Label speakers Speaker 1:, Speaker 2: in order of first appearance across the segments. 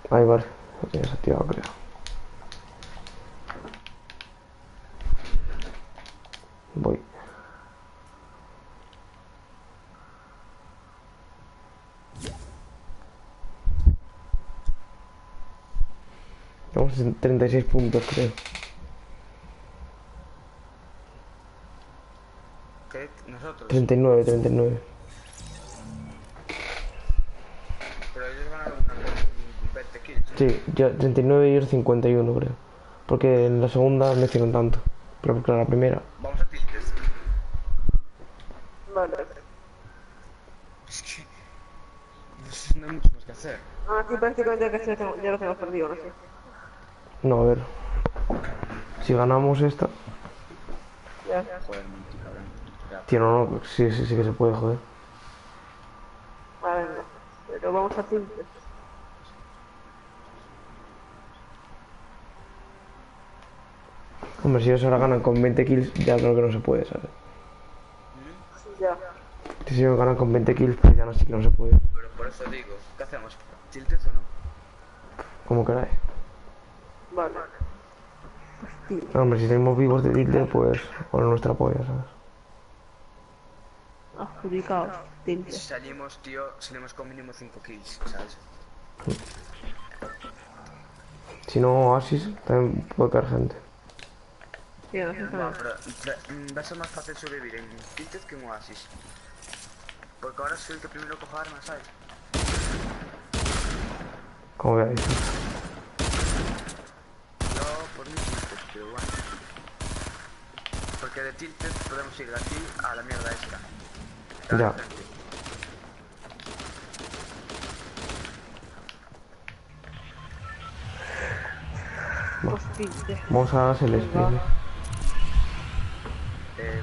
Speaker 1: Ahí vale. Lo tienes activado, creo. Voy. Vamos en 36 puntos, creo.
Speaker 2: ¿Qué? ¿Nosotros?
Speaker 1: 39.
Speaker 2: Pero ellos ganaron una con 20 kills, ¿no?
Speaker 1: Sí, ya 39 y ellos 51, creo. Porque en la segunda no hicieron tanto. Pero claro, la primera.
Speaker 2: Vamos a tiltes.
Speaker 3: Vale.
Speaker 2: Es que no hay mucho más que hacer.
Speaker 3: Ah, sí, prácticamente ya lo tengo perdido, no sé.
Speaker 1: No, a ver. Si ganamos esta.
Speaker 3: Ya.
Speaker 2: Joder, tío, cabrón. Ya.
Speaker 1: Tío, no, sí que se puede, joder.
Speaker 3: Vale, no. Pero vamos a tiltes.
Speaker 1: Hombre, si ellos ahora ganan con 20 kills, ya creo que no se puede, ¿sabes?
Speaker 3: Ya.
Speaker 1: Si ellos ganan con 20 kills, pues ya no sí que no se puede.
Speaker 2: Pero por eso digo, ¿qué hacemos? ¿Tiltes o no?
Speaker 1: Como queráis.
Speaker 3: Vale. Hostia.
Speaker 1: No, hombre, si seguimos vivos de tilde, pues con nuestra polla, ¿sabes?
Speaker 3: Adjudicado.
Speaker 2: Si
Speaker 3: Tiltes.
Speaker 2: salimos, tío, salimos con mínimo 5 kills, ¿sabes?
Speaker 1: Si no, Oasis, también puede caer gente.
Speaker 3: Sí, no sé
Speaker 2: No,
Speaker 3: qué.
Speaker 2: pero va a ser más fácil sobrevivir en tiltes que en Oasis. Porque ahora soy el que primero cojo armas, ¿sabes?
Speaker 1: Como veáis.
Speaker 2: Yo por mí tiltes, pero bueno. Porque de tiltes podemos ir de aquí a la mierda esta.
Speaker 1: Ya.
Speaker 3: Hostia.
Speaker 1: Vamos a hacer el split.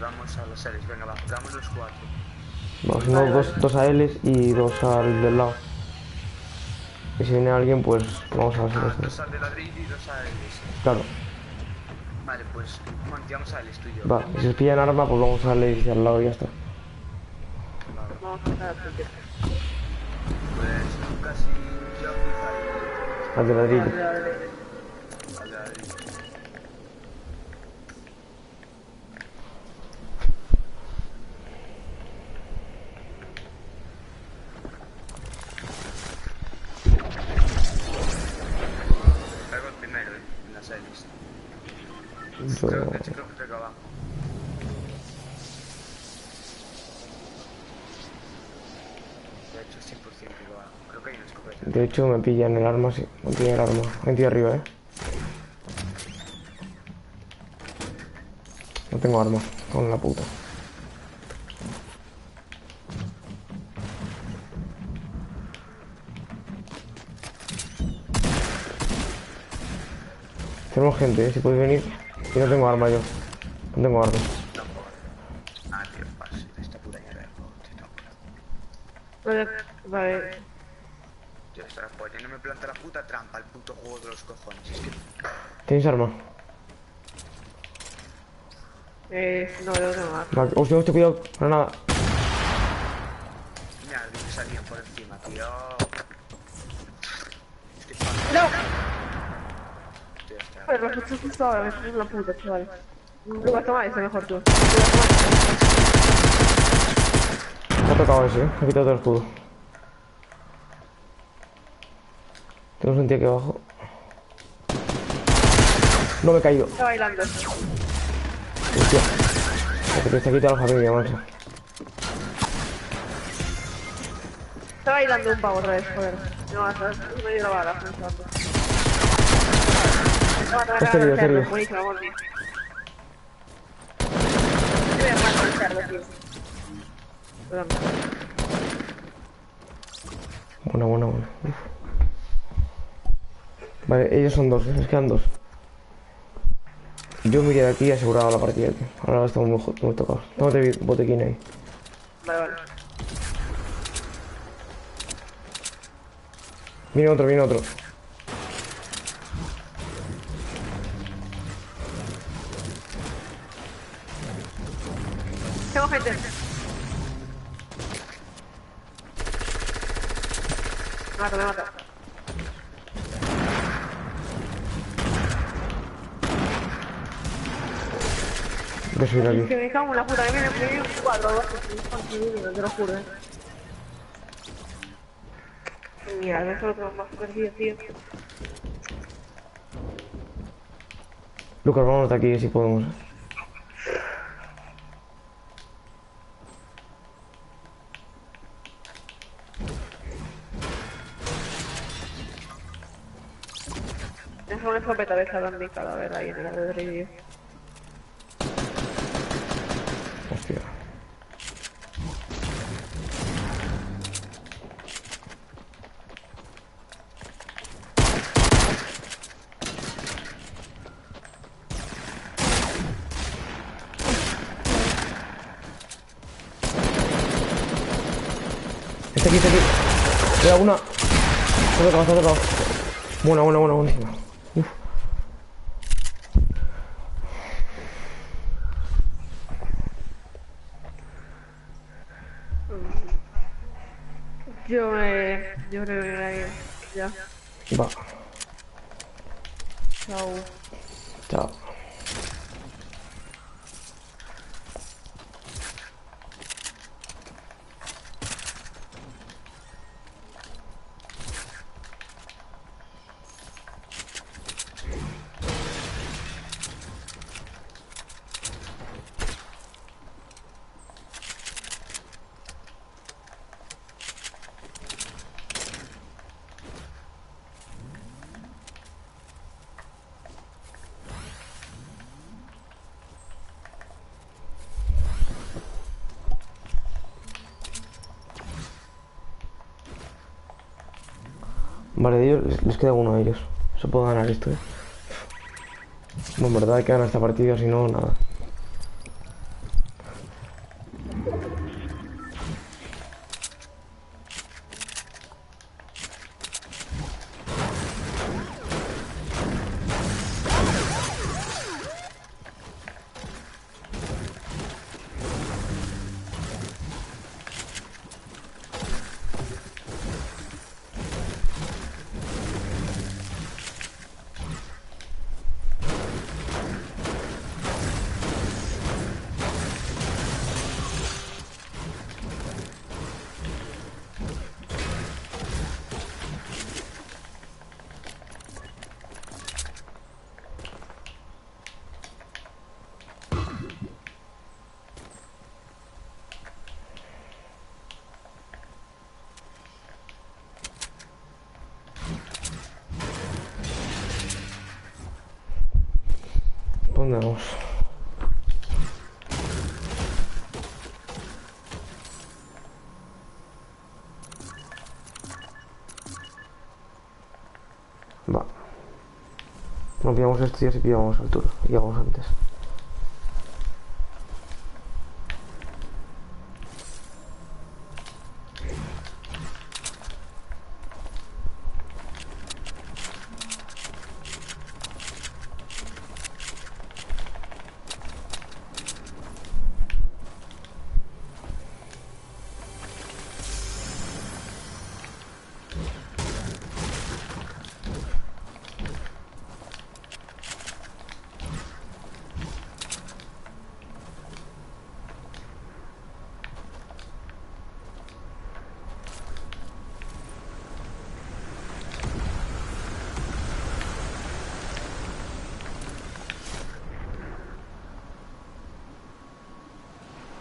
Speaker 2: Vamos a los series, venga, va, damos los 4.
Speaker 1: Vamos, no, dos a Ls y dos al del lado. Y si viene alguien, pues vamos a hacer esto.
Speaker 2: 2 al de ladrillo y 2 a Elis.
Speaker 1: Claro.
Speaker 2: Vale, pues manteamos a Elis tú y yo.
Speaker 1: Va, y si os pillan arma, pues vamos a Ls y al lado y ya está.
Speaker 2: Vale.
Speaker 3: Vamos a sacar tiltes.
Speaker 2: Pues Lucas y yo quizá
Speaker 1: Al de ladrillo.
Speaker 3: Vale.
Speaker 2: al de ladrillo. Caigo el primero, en las Elis.
Speaker 1: Yo...
Speaker 2: De hecho, creo que traigo abajo. De hecho, 100% traigo abajo. Creo que hay una escopeta.
Speaker 1: De hecho, me pillan el arma, sí. Me pillan el arma. Hay tío arriba, No tengo arma. Con la puta. Tenemos gente, si podéis venir. Y no tengo arma yo. No tengo arma.
Speaker 2: Tampoco. Ah, tío, pase de esta puta mierda de juego, tío, tampoco.
Speaker 3: Vale.
Speaker 2: Tío, esta polla no me planta la puta trampa, el puto juego de los cojones. Es que...
Speaker 1: ¿Tenéis arma?
Speaker 3: No, yo no tengo más.
Speaker 1: Vale, hostia, cuidado. Granada.
Speaker 2: Mira, me salían por encima, tío.
Speaker 3: ¡No!
Speaker 2: Tío, está...
Speaker 3: Pero lo que justo ahora, me estoy en la puta, chaval. Lucas, toma ese mejor tú.
Speaker 1: Me ha tocado ese, Me ha quitado todo el escudo. Tenemos un tío aquí abajo. No me he caído.
Speaker 3: Está bailando.
Speaker 1: Hostia. Que te está quitando la familia, macho.
Speaker 3: Está bailando un pavo otra vez, joder. No, me dio la bala, pensando.
Speaker 1: Está herido.
Speaker 3: Buenísimo, amor mío. Voy a matar el cerdo, tío. Perdón.
Speaker 1: Buena. Uf. Vale, ellos son dos, les quedan dos. Yo me iría de aquí y asegurado la partida, tío. Ahora estamos muy tocados. Tómate botequín ahí.
Speaker 3: Vale.
Speaker 1: Viene otro.
Speaker 3: Tengo gente. Me mata.
Speaker 1: Voy a subir
Speaker 3: Es que
Speaker 1: aquí.
Speaker 3: me cago en la puta, que me dio un 4 o 2, te lo juro, Mira, eso lo tengo más perdido, tío.
Speaker 1: Lucas, vámonos de aquí si podemos.
Speaker 3: Deja una escopeta de esa grande cadáver ahí en el alrededor.
Speaker 1: Hostia. Está aquí, está aquí. Cuidado, una. Está tocado, está tocado. Buena, buena, buena, buenísima. Uf.
Speaker 3: Yo creo que ahí. Ya.
Speaker 1: Va.
Speaker 3: Chao.
Speaker 1: Chao. Vale, de ellos les queda uno de ellos. Se puede ganar esto, eh. Bueno, en verdad hay que ganar esta partida, si no, nada. ¿Dónde vamos? Va. No pillamos esto y así pillamos altura. Llegamos antes.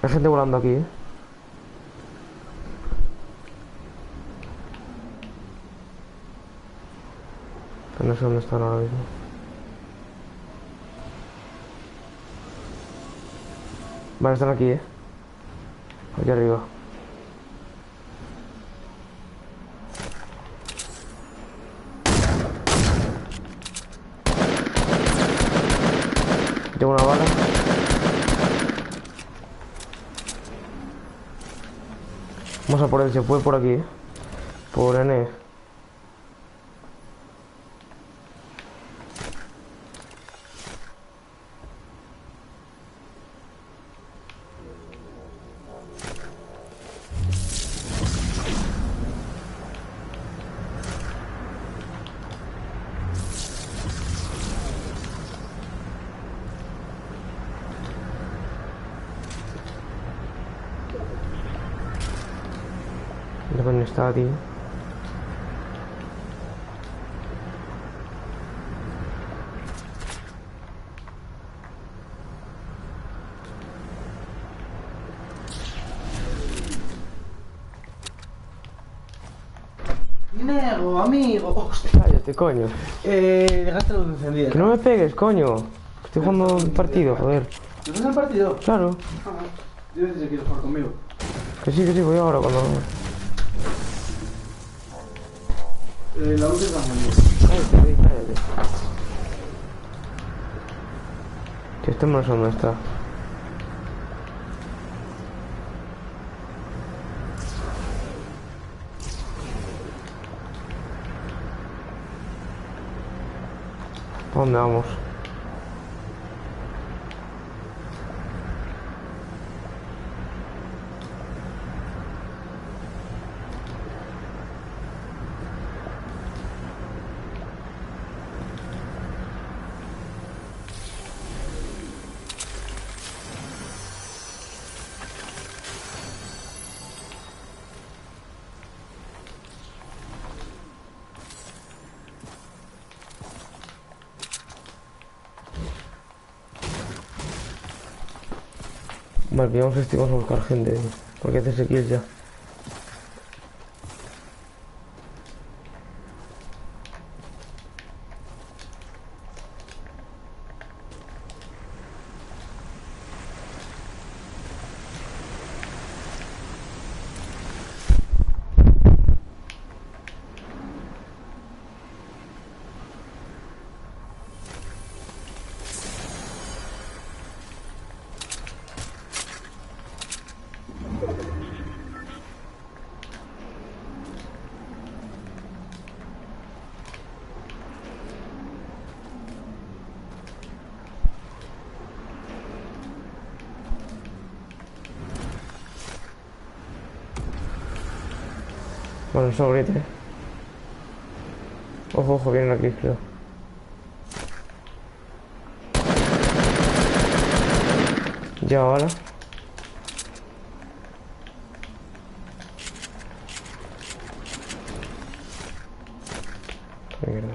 Speaker 1: Hay gente volando aquí, ¿eh? Pero no sé dónde están ahora mismo. Vale, están aquí, ¿eh? Aquí arriba. Tengo una bala. Vamos a por él, se puede por aquí, ¿eh? Por N. ¿Dónde coño está, tío?
Speaker 4: Dinero, amigo. Hostia.
Speaker 1: Cállate, coño.
Speaker 4: Dejaste la luz encendida.
Speaker 1: Que no me pegues, coño. Estoy jugando un partido, joder.
Speaker 4: ¿Te ves el partido?
Speaker 1: Claro.
Speaker 4: Yo sé si quieres jugar conmigo.
Speaker 1: Que sí, voy ahora cuando...
Speaker 4: La luz está encendida.
Speaker 1: Cállate. Que este no sé dónde está. ¿A dónde vamos? Vale, pillamos este y vamos a buscar gente. Porque hace kills ya. Bueno, un sobrete. Ojo, vienen aquí, creo. Ya, ahora. Mierda.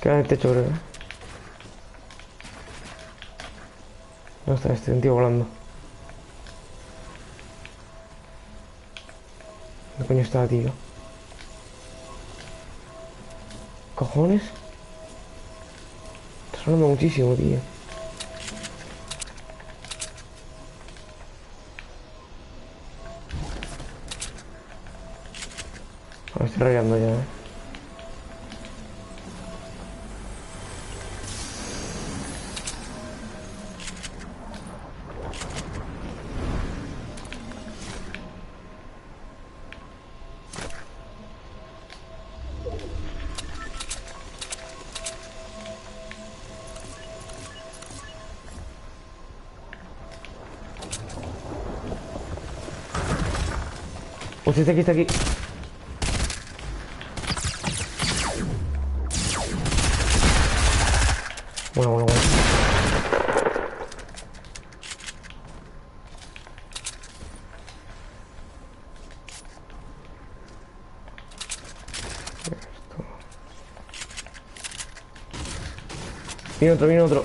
Speaker 1: Queda en el techo, creo. ¿Dónde está este? Un tío volando. ¿Dónde coño está, tío? ¿Cojones? Está sonando muchísimo, tío. Me estoy rayando ya, eh. Pues está aquí. Bueno. Viene otro.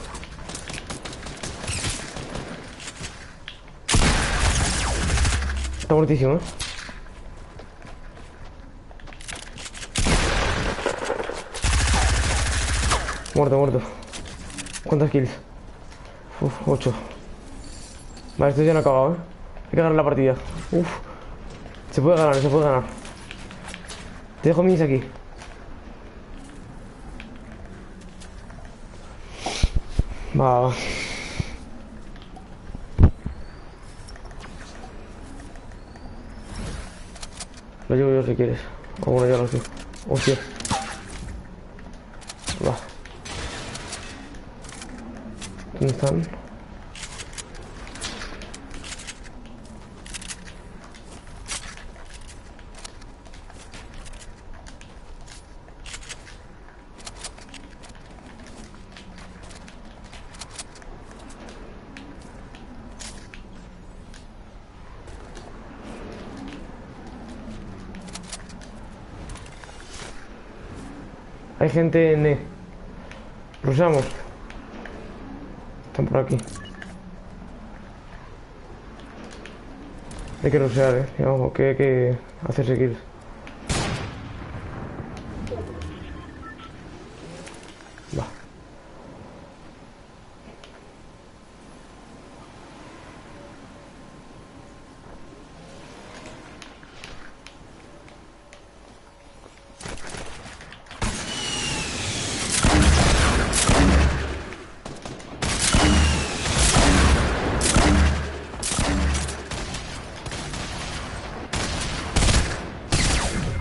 Speaker 1: Está muertísimo, ¿eh? Muerto. ¿Cuántas kills? 8. Vale, esto ya no ha acabado, ¿eh? Hay que ganar la partida. Se puede ganar. Te dejo minis aquí. Va. Lo llevo yo si quieres. O bueno, ya lo sé. Hostia. Va. ¿Dónde están? Hay gente en E. Rusamos. Están por aquí. Hay que rusear, digamos, que hay que hacerse kills. Va.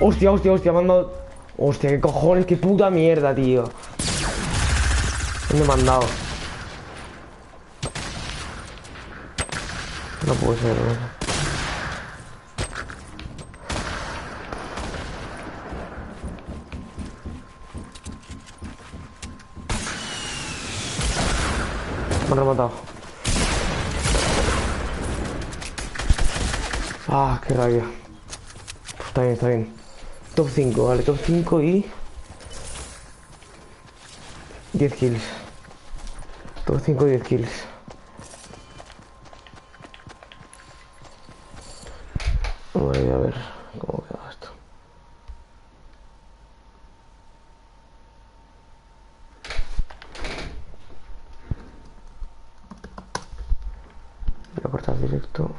Speaker 1: Hostia, hostia, hostia, me han dado... Hostia, qué cojones, qué puta mierda, tío. ¿Dónde me han dado? No puede ser, ¿no? Me han rematado. Ah, qué rabia. Está bien, está bien. Top 5, vale, top 5 y 10 kills. Top 5 y 10 kills. Voy a ver cómo queda esto. Voy a cortar directo.